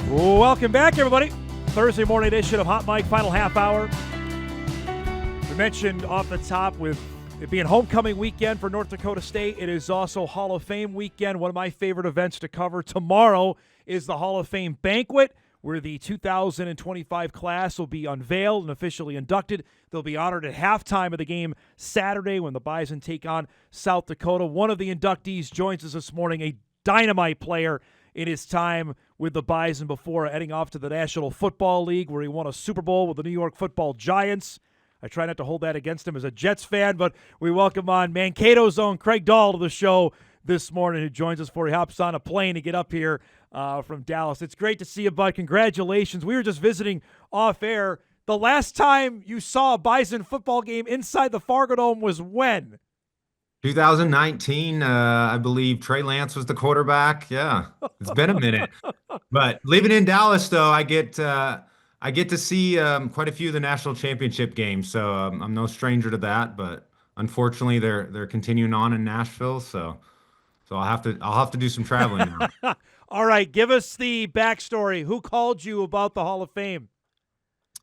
Welcome back, everybody. Thursday morning edition of Hot Mic, final half hour. We mentioned off the top with it being homecoming weekend for North Dakota State. It is also Hall of Fame weekend. One of my favorite events to cover tomorrow is the Hall of Fame banquet, where the 2025 class will be unveiled and officially inducted. They'll be honored at halftime of the game Saturday when the Bison take on South Dakota. One of the inductees joins us this morning, a dynamite player in his time with the Bison before heading off to the National Football League, where he won a Super Bowl with the New York Football Giants. I try not to hold that against him as a Jets fan, but we welcome on Mankato's own Craig Dahl to the show this morning, who joins us before he hops on a plane to get up here from Dallas. It's great to see you, bud. Congratulations. We were just visiting off air. The last time you saw a Bison football game inside the Fargo Dome was when? 2019, I believe Trey Lance was the quarterback. Yeah, it's been a minute. But living in Dallas, though, I get to see quite a few of the national championship games. So I'm no stranger to that. But unfortunately, they're continuing on in Nashville. So I'll have to do some traveling now. All right, give us the backstory. Who called you about the Hall of Fame?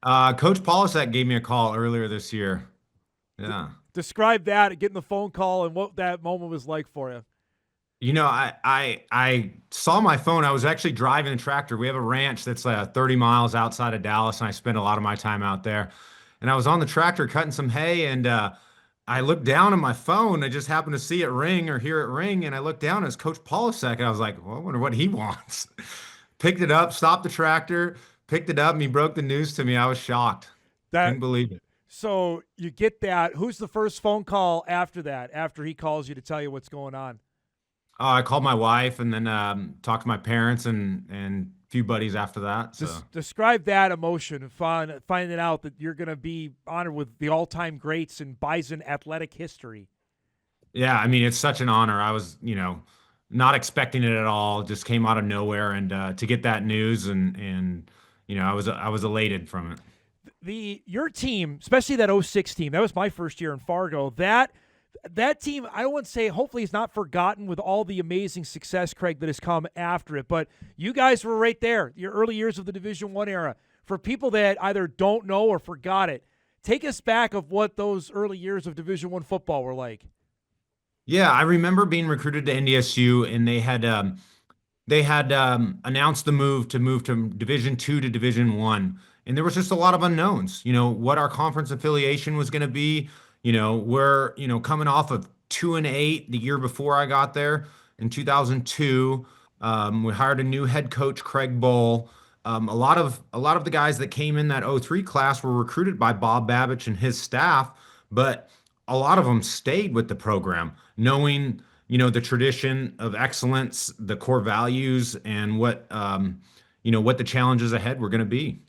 Coach Polisek gave me a call earlier this year. Yeah. Describe that, getting the phone call, and what that moment was like for you. You know, I saw my phone. I was actually driving a tractor. We have a ranch that's 30 miles outside of Dallas, and I spend a lot of my time out there. And I was on the tractor cutting some hay, and I looked down at my phone. I just happened to see it ring or hear it ring, and I looked down, and it's Coach Polisek, and I was like, well, I wonder what he wants. Picked it up, stopped the tractor, picked it up, and he broke the news to me. I was shocked. Couldn't believe it. So you get that. Who's the first phone call after that, after he calls you to tell you what's going on? I called my wife and then talked to my parents and a few buddies after that. So. Describe that emotion, finding out that you're going to be honored with the all-time greats in Bison athletic history. Yeah, I mean, it's such an honor. I was, not expecting it at all. Just came out of nowhere, and to get that news and I was elated from it. Your team, especially that 06 team, that was my first year in Fargo. That team, I wouldn't say, hopefully is not forgotten with all the amazing success, Craig, that has come after it. But you guys were right there, your early years of the Division I era. For people that either don't know or forgot it, take us back of what those early years of Division I football were like. Yeah, I remember being recruited to NDSU, and they had announced the move to Division II to Division I. And there was just a lot of unknowns, what our conference affiliation was going to be. We're, coming off of 2-8 the year before I got there in 2002. We hired a new head coach, Craig Dahl. A lot of the guys that came in that 03 class were recruited by Bob Babich and his staff, but a lot of them stayed with the program, knowing, the tradition of excellence, the core values, and what the challenges ahead were going to be.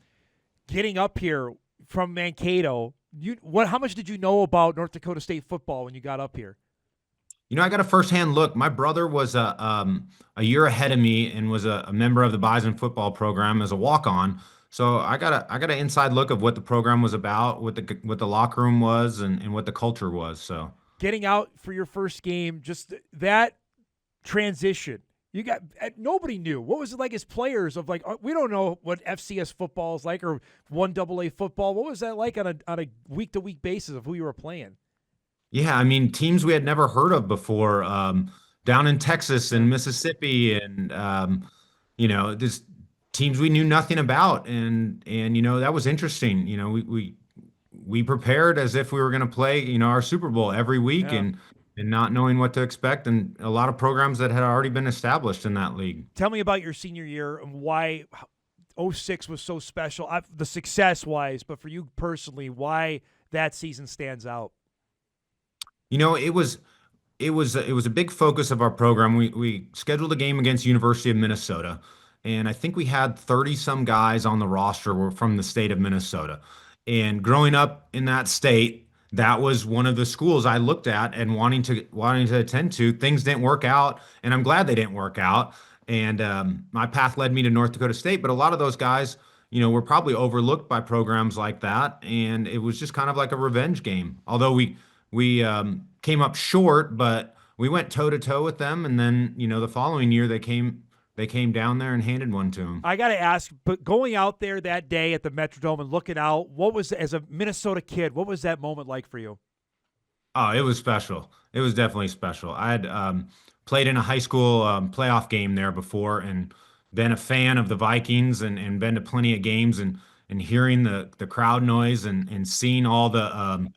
Getting up here from Mankato, how much did you know about North Dakota State football when you got up here? I got a firsthand look. My brother was a year ahead of me and was a member of the Bison football program as a walk-on. So I got an inside look of what the program was about, what the locker room was, and what the culture was. So getting out for your first game, just that transition. Nobody knew. What was it like as players of we don't know what FCS football is like or 1AA football. What was that like on a week-to-week basis of who you were playing? Yeah, I mean, teams we had never heard of before, down in Texas and Mississippi and, just teams we knew nothing about. And that was interesting. We prepared as if we were going to play, our Super Bowl every week. Yeah. And not knowing what to expect, and a lot of programs that had already been established in that league. Tell me about your senior year and why 06 was so special, the success-wise, but for you personally, why that season stands out. It was a big focus of our program. We scheduled a game against University of Minnesota, and I think we had 30-some guys on the roster were from the state of Minnesota. And growing up in that state, that was one of the schools I looked at and wanting to attend to. Things didn't work out, and I'm glad they didn't work out. And my path led me to North Dakota State. But a lot of those guys, were probably overlooked by programs like that, and it was just kind of like a revenge game. Although we came up short, but we went toe to toe with them. And then the following year they came they came down there and handed one to them. I got to ask, but going out there that day at the Metrodome and looking out, what was, as a Minnesota kid, what was that moment like for you? Oh, it was special. It was definitely special. I had played in a high school playoff game there before and been a fan of the Vikings and been to plenty of games and hearing the crowd noise and seeing all the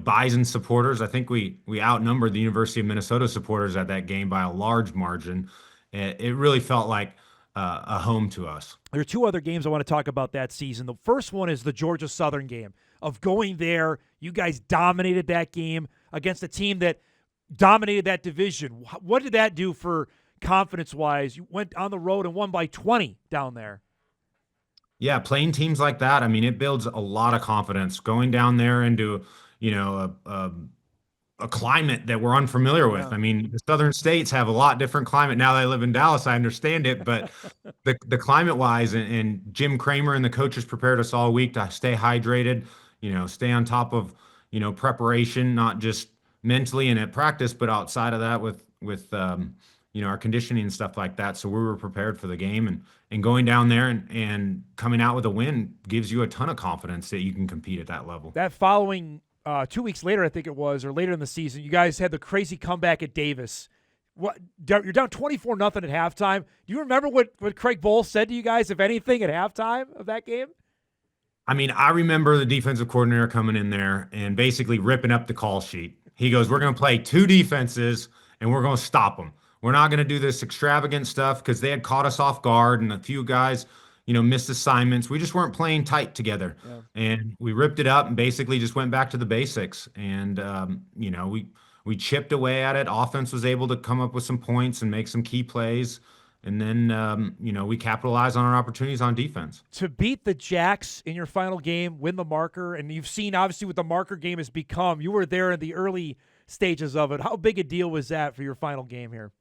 Bison supporters. I think we outnumbered the University of Minnesota supporters at that game by a large margin. It really felt like a home to us. There are two other games I want to talk about that season. The first one is the Georgia Southern game of going there. You guys dominated that game against a team that dominated that division. What did that do for confidence-wise? You went on the road and won by 20 down there. Yeah, playing teams like that, I mean, it builds a lot of confidence. Going down there into, a climate that we're unfamiliar with. Yeah. I mean, the southern states have a lot different climate now that I live in Dallas. I understand it, but the climate wise and Jim Kramer and the coaches prepared us all week to stay hydrated, stay on top of, preparation, not just mentally and at practice, but outside of that with our conditioning and stuff like that. So we were prepared for the game and going down there and coming out with a win gives you a ton of confidence that you can compete at that level. That following 2 weeks later, I think it was, or later in the season, you guys had the crazy comeback at Davis. You're down 24-0 at halftime. Do you remember what Craig Dahl said to you guys, if anything, at halftime of that game? I mean, I remember the defensive coordinator coming in there and basically ripping up the call sheet. He goes, "We're going to play two defenses and we're going to stop them. We're not going to do this extravagant stuff," because they had caught us off guard and a few guys, missed assignments. We just weren't playing tight together. Yeah. And we ripped it up and basically just went back to the basics. And, we chipped away at it. Offense was able to come up with some points and make some key plays. And then, we capitalized on our opportunities on defense. To beat the Jacks in your final game, win the marker, and you've seen obviously what the marker game has become. You were there in the early stages of it. How big a deal was that for your final game here?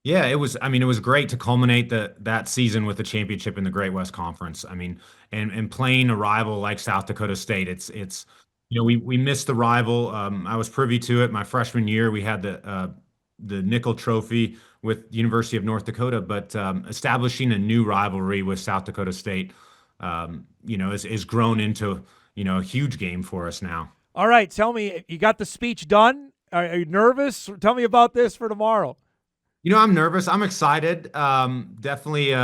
Yeah, it was. I mean, it was great to culminate that season with the championship in the Great West Conference. I mean, and playing a rival like South Dakota State. It's we missed the rival. I was privy to it my freshman year. We had the Nickel Trophy with University of North Dakota, but establishing a new rivalry with South Dakota State, is grown into a huge game for us now. All right, tell me, you got the speech done? Are you nervous? Tell me about this for tomorrow. I'm nervous. I'm excited. Definitely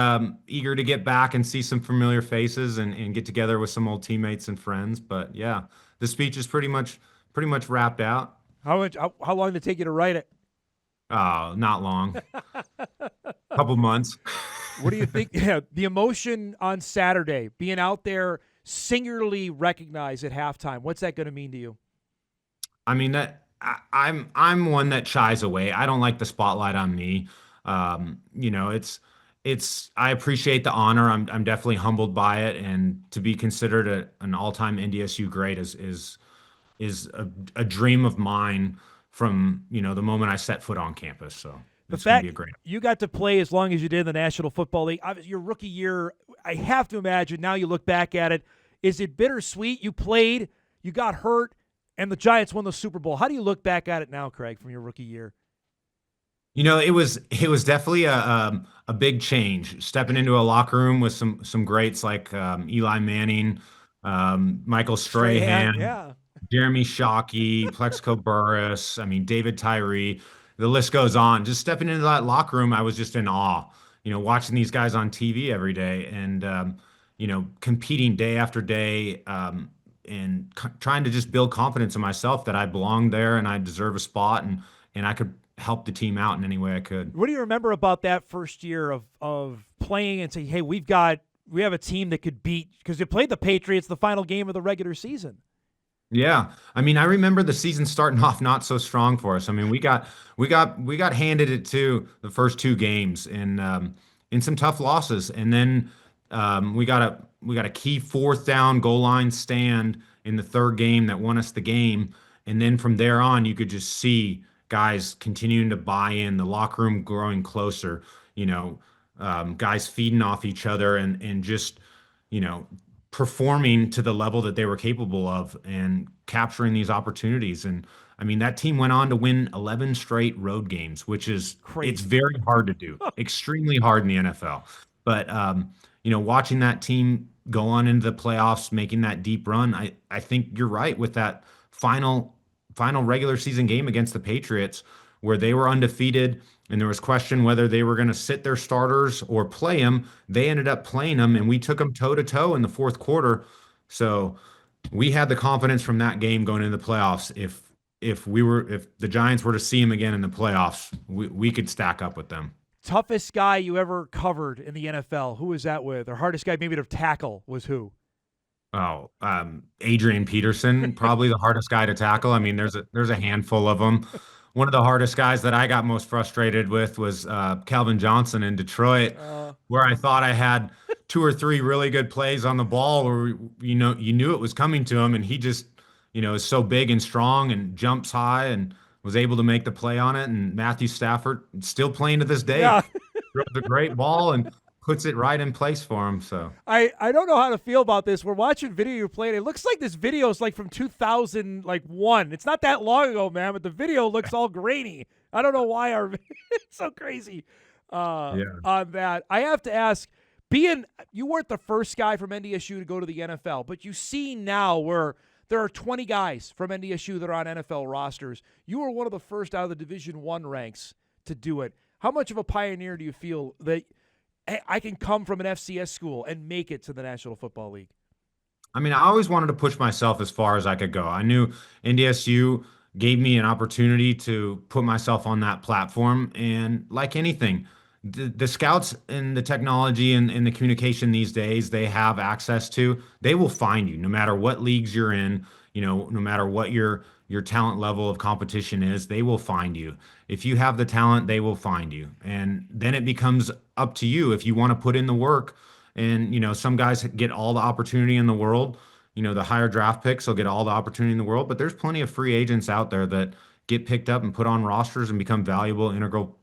eager to get back and see some familiar faces and get together with some old teammates and friends. But yeah, the speech is pretty much wrapped out. How long did it take you to write it? Oh, not long. Couple months. What do you think? Yeah, the emotion on Saturday, being out there singularly recognized at halftime. What's that going to mean to you? I mean I'm one that shies away. I don't like the spotlight on me. It's I appreciate the honor. I'm definitely humbled by it, and to be considered an all-time NDSU great is a dream of mine from the moment I set foot on campus. So it's going to be a great. You got to play as long as you did in the National Football League. Obviously, your rookie year, I have to imagine now you look back at it. Is it bittersweet? You played, you got hurt, and the Giants won the Super Bowl. How do you look back at it now, Craig, from your rookie year? It was definitely a big change. Stepping into a locker room with some greats like Eli Manning, Michael Strahan, yeah. Jeremy Shockey, Plexico Burris. I mean, David Tyree. The list goes on. Just stepping into that locker room, I was just in awe. Watching these guys on TV every day and competing day after day. And trying to just build confidence in myself that I belong there and I deserve a spot and I could help the team out in any way I could. What do you remember about that first year of playing and saying, hey, we have a team that could beat, because you played the Patriots the final game of the regular season? Yeah. I mean, I remember the season starting off not so strong for us. I mean, we got handed it to the first two games in some tough losses. And then we got a key fourth down goal line stand in the third game that won us the game. And then from there on, you could just see guys continuing to buy in, the locker room growing closer, guys feeding off each other and just, performing to the level that they were capable of and capturing these opportunities. And I mean, that team went on to win 11 straight road games, which is it's Crazy. very hard to do, extremely hard in the NFL. But watching that team go on into the playoffs, making that deep run, I think you're right with that final regular season game against the Patriots, where they were undefeated and there was question whether they were going to sit their starters or play them. They ended up playing them, and we took them toe to toe in the fourth quarter. So we had the confidence from that game going into the playoffs. If the Giants were to see them again in the playoffs, we could stack up with them. Toughest guy you ever covered in the NFL? Who was that with? Or hardest guy maybe to tackle was who? Oh, Adrian Peterson, probably the hardest guy to tackle. I mean, there's a handful of them. One of the hardest guys that I got most frustrated with was Calvin Johnson in Detroit, where I thought I had two or three really good plays on the ball, where you knew it was coming to him, and he just is so big and strong and jumps high and was able to make the play on it. And Matthew Stafford still playing to this day, Yeah. throws a great ball and puts it right in place for him. So I don't know how to feel about this. We're watching video you're playing. It looks like this video is like from 2001. It's not that long ago, man, but the video looks all grainy. I don't know why it's so crazy on that. I have to ask, you weren't the first guy from NDSU to go to the NFL, but you see now where there are 20 guys from NDSU that are on NFL rosters. You were one of the first out of the Division I ranks to do it. How much of a pioneer do you feel that I can come from an FCS school and make it to the National Football League? I mean, I always wanted to push myself as far as I could go. I knew NDSU gave me an opportunity to put myself on that platform. And like anything, the scouts and the technology and the communication these days they have access to, they will find you no matter what leagues you're in, no matter what your talent level of competition is, they will find you. If you have the talent, they will find you. And then it becomes up to you if you want to put in the work. And, some guys get all the opportunity in the world. The higher draft picks will get all the opportunity in the world, but there's plenty of free agents out there that get picked up and put on rosters and become valuable, integral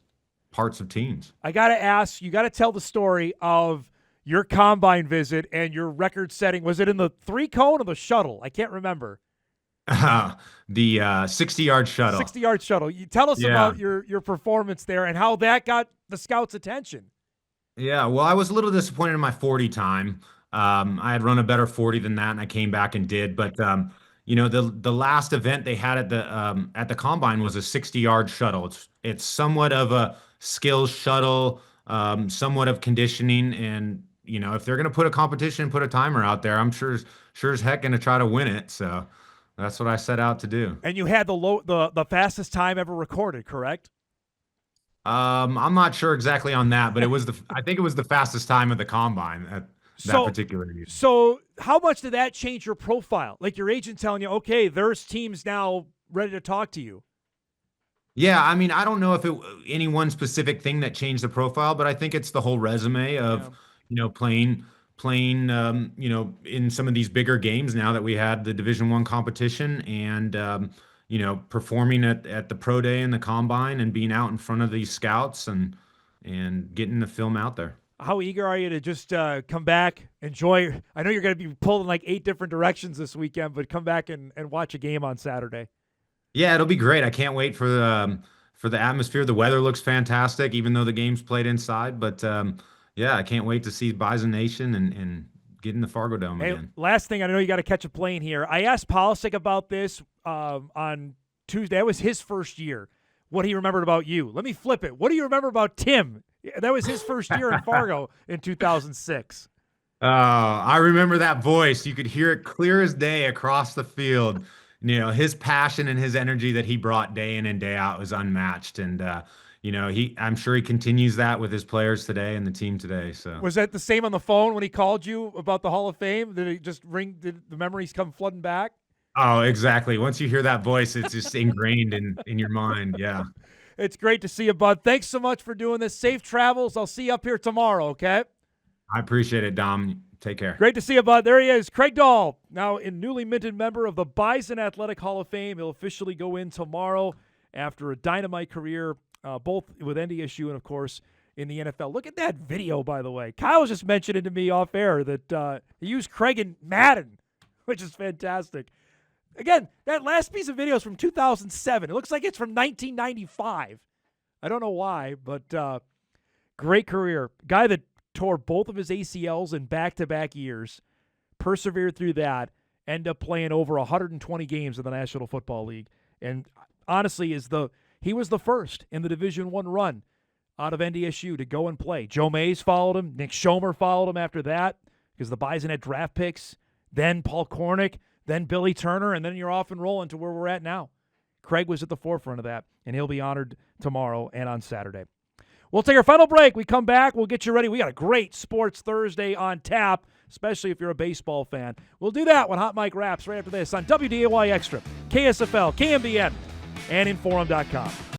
parts of teams. I got to ask, you got to tell the story of your combine visit and your record setting. Was it in the 3-cone or the shuttle? I can't remember. The 60-yard shuttle. 60-yard shuttle. You tell us about your performance there and how that got the scouts' attention. Yeah, well, I was a little disappointed in my 40 time. I had run a better 40 than that, and I came back and did. But the last event they had at the combine was a 60-yard shuttle. It's somewhat of a skills shuttle, somewhat of conditioning, and if they're gonna put a competition and put a timer out there, I'm sure as heck gonna try to win it. So that's what I set out to do. And you had the fastest time ever recorded, correct? I'm not sure exactly on that, but I think it was the fastest time of the combine at that particular year. So how much did that change your profile? Like your agent telling you, okay, there's teams now ready to talk to you. Yeah, I mean, I don't know if any one specific thing that changed the profile, but I think it's the whole resume of, playing, in some of these bigger games now that we had the Division I competition and, performing at the pro day and the combine and being out in front of these scouts and getting the film out there. How eager are you to just come back, enjoy? I know you're going to be pulled in like 8 different directions this weekend, but come back and watch a game on Saturday. Yeah, it'll be great. I can't wait for the atmosphere. The weather looks fantastic, even though the game's played inside. But I can't wait to see Bison Nation and get in the Fargo Dome again. Last thing, I know you got to catch a plane here. I asked Polisic about this on Tuesday. That was his first year. What he remembered about you. Let me flip it. What do you remember about Tim? That was his first year in Fargo in 2006. I remember that voice. You could hear it clear as day across the field. His passion and his energy that he brought day in and day out was unmatched. And, I'm sure he continues that with his players today and the team today. So was that the same on the phone when he called you about the Hall of Fame? Did it just ring? Did the memories come flooding back? Oh, exactly. Once you hear that voice, it's just ingrained in your mind. Yeah. It's great to see you, bud. Thanks so much for doing this. Safe travels. I'll see you up here tomorrow, okay? I appreciate it, Dom. Take care. Great to see you, bud. There he is, Craig Dahl, now a newly minted member of the Bison Athletic Hall of Fame. He'll officially go in tomorrow after a dynamite career, both with NDSU and, of course, in the NFL. Look at that video, by the way. Kyle was just mentioning to me off air that he used Craig in Madden, which is fantastic. Again, that last piece of video is from 2007. It looks like it's from 1995. I don't know why, but great career. Guy that tore both of his ACLs in back-to-back years, persevered through that, ended up playing over 120 games in the National Football League, and honestly he was the first in the Division I run out of NDSU to go and play. Joe Mays followed him. Nick Schomer followed him after that because the Bison had draft picks. Then Paul Kornick, then Billy Turner, and then you're off and rolling to where we're at now. Craig was at the forefront of that, and he'll be honored tomorrow and on Saturday. We'll take our final break. We come back. We'll get you ready. We got a great Sports Thursday on tap, especially if you're a baseball fan. We'll do that when Hot Mike wraps right after this on WDAY Extra, KSFL, KMBN, and Inforum.com.